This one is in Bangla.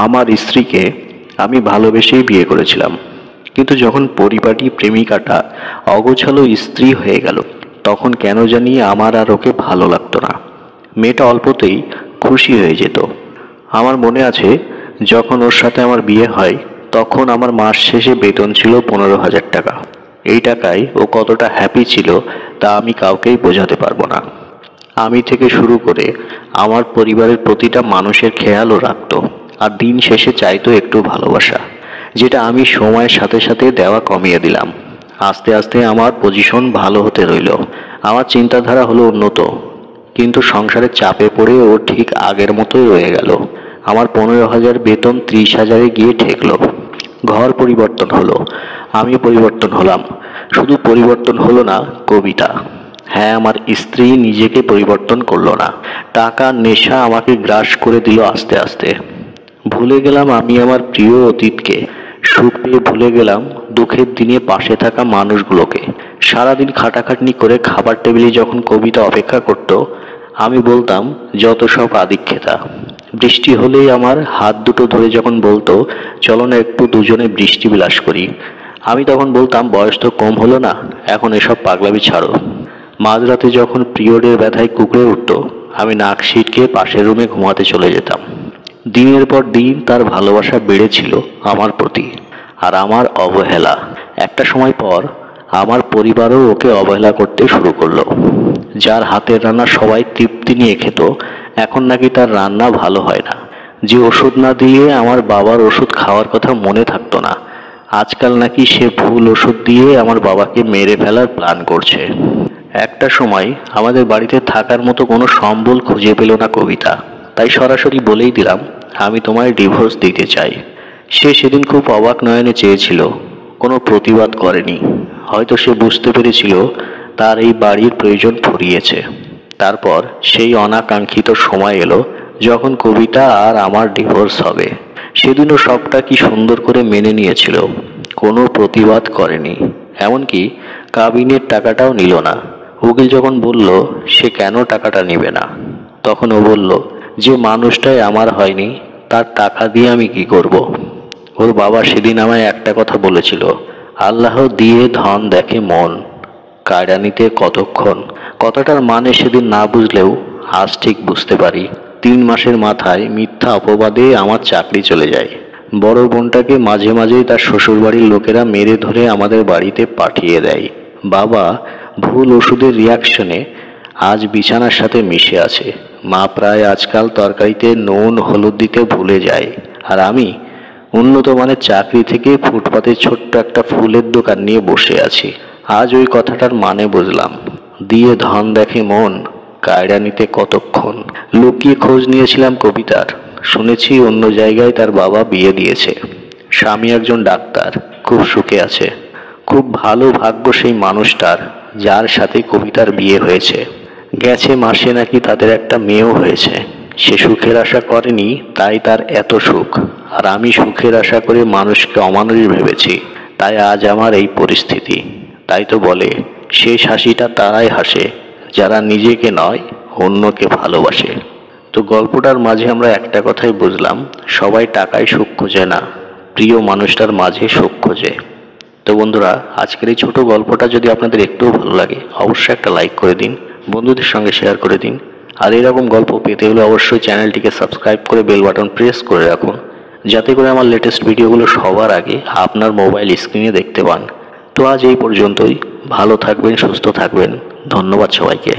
আমার স্ত্রীকে আমি ভালোবেসেই বিয়ে করেছিলাম, কিন্তু যখন পরিপাটি প্রেমিকাটা অগোছালো স্ত্রী হয়ে গেল তখন কেন জানি আমার আর ওকে ভালো লাগতো না। মেয়েটা অল্পতেই খুশি হয়ে যেত। আমার মনে আছে, যখন ওর সাথে আমার বিয়ে হয় তখন আমার মাস শেষে বেতন ছিল 15,000 টাকা। এই টাকায় ও কতটা হ্যাপি ছিল তা আমি কাউকেই বোঝাতে পারবো না। আমি থেকে শুরু করে আমার পরিবারের প্রতিটা মানুষের খেয়ালও রাখতো, আর দিন শেষে চাইতো একটু ভালোবাসা, যেটা আমি সময়ের সাথে সাথে দেওয়া কমিয়ে দিলাম। আস্তে আস্তে আমার পজিশন ভালো হতে রইল, আমার চিন্তাধারা হলো উন্নত, কিন্তু সংসারের চাপে পড়ে ও ঠিক আগের মতোই রয়ে গেল। আমার 15,000 বেতন 30,000-এ গিয়ে ঠেকলো। ঘর পরিবর্তন হলো, আমি পরিবর্তন হলাম। শুধু পরিবর্তন হলো না, কবিতা। হ্যাঁ, আমার স্ত্রী নিজেকে পরিবর্তন করলো না। টাকার নেশা আমাকে গ্রাস করে দিল আস্তে আস্তে। ভুলে গেলাম আমি আমার প্রিয় অতীতকে। সুখ পেয়ে ভুলে গেলাম দুঃখের দিনে পাশে থাকা মানুষগুলোকে। সারাদিন খাটাখাটনি করে খাবার টেবিলে যখন কবিতা অপেক্ষা করত, আমি বলতাম যত সব আদিক্ষেতা। বৃষ্টি হলেই আমার হাত দুটো ধরে যখন বলতো চলো না একটু দুজনে বৃষ্টি বিলাস করি, আমি তখন বলতাম বয়স তো কম হলো না, এখন এসব পাগলামি ছাড়ো। মাঝরাতে যখন পিরিয়ডের ব্যথায় কুঁকড়ে উঠত, আমি নাক সিটকে পাশের রুমে ঘুমাতে চলে যেতাম। দিনের পর দিন তার ভালোবাসা বেড়েছিল আমার প্রতি, আর আমার অবহেলা। একটা সময় পর আমার পরিবারও ওকে অবহেলা করতে শুরু করলো। যার হাতের রান্না সবাই তৃপ্তি নিয়ে খেত, এখন নাকি তার রান্না ভালো হয় না। যে ওষুধ না দিয়ে আমার বাবার ওষুধ খাওয়ার কথা মনে থাকতো না, আজকাল নাকি সে ভুল ওষুধ দিয়ে আমার বাবাকে মেরে ফেলার প্ল্যান করছে। একটা সময় আমাদের বাড়িতে থাকার মতো কোনো সম্বল খুঁজে পেল না কবিতা, তাই সরাসরি বলেই দিলাম আমি তোমায় ডিভোর্স দিতে চাই। সে সেদিন খুব অবাক নয়নে চেয়েছিল, কোনো প্রতিবাদ করেনি। হয়তো সে বুঝতে পেরেছিল তার এই বাড়ির প্রয়োজন ফুরিয়েছে। তারপর সেই অনাকাঙ্ক্ষিত সময় এলো যখন কবিতা আর আমার ডিভোর্স হবে। সেদিনও সবটা কি সুন্দর করে মেনে নিয়েছিল, কোনো প্রতিবাদ করেনি, এমনকি কাবিনের টাকাটাও নিল না। উকিল যখন বলল সে কেন টাকাটা নেবে না, তখন ও বলল যে মানুষটাই আমার হয়নি তার টাকা দিয়ে আমি কি করব। ওর বাবা সেদিন আমায় একটা কথা বলেছিল, আল্লাহ দিয়ে ধন দেখে মন, কায়রা নিতে কতক্ষণ। কথাটার মানে সেদিন না বুঝলেও আজ ঠিক বুঝতে পারি। 3 মাসের মাথায় মিথ্যা অপবাদে আমার চাকরি চলে যায়। বড় বোনটাকে মাঝে মাঝেই তার শ্বশুরবাড়ির লোকেরা মেরে ধরে আমাদের বাড়িতে পাঠিয়ে দেয়। বাবা ভুল ওষুধের রিয়াকশনে আজ বিছানার সাথে মিশে আছে। মা প্রায় আজকাল তরকারিতে নুন হলুদ দিতে ভুলে যায়। আর আমি উন্নত মানের চাকরি থেকে ফুটপাতে ছোট্ট একটা ফুলের দোকান নিয়ে বসে আছি। আজ ওই কথাটার মানে বুঝলাম, দিয়ে ধন দেখে মন, কায়রা নিতে কতক্ষণ। লুকিয়ে খোঁজ নিয়েছিলাম কবিতার, শুনেছি অন্য জায়গায় তার বাবা বিয়ে দিয়েছে, স্বামী একজন ডাক্তার, খুব সুখে আছে। খুব ভালো ভাগ্য সেই মানুষটার যার সাথে কবিতার বিয়ে হয়েছে। গেছে মাসে নাকি তাদের একটা মেয়েও হয়েছে। সে সুখের আশা করেনি, তাই তার এত সুখ। আর আমি সুখের আশা করে মানুষকে অমানুষ ভেবেছি, তাই আজ আমার এই পরিস্থিতি। তাই তো বলে শেষ হাসিটা তারাই হাসে যারা নিজেকে নয় অন্যকে ভালোবাসে। তো গল্পটার মাঝে আমরা একটা কথাই বুঝলাম, সবাই টাকায় সুখ খোঁজে না, প্রিয় মানুষটার মাঝে সুখ খোঁজে। তো বন্ধুরা, আজকের এই ছোট গল্পটা যদি আপনাদের একটুও ভালো লাগে অবশ্যই একটা লাইক করে দিন, বন্ধুদের সঙ্গে শেয়ার করে দিন। আর এরকম গল্প পেতে হলে অবশ্যই চ্যানেলটিকে সাবস্ক্রাইব করে বেল বাটন প্রেস করে রাখুন, যাতে করে আমার লেটেস্ট ভিডিওগুলো সবার আগে আপনার মোবাইল স্ক্রিনে দেখতে পান। তো আজ এই পর্যন্তই। ভালো থাকবেন, সুস্থ থাকবেন। ধন্যবাদ সবাইকে।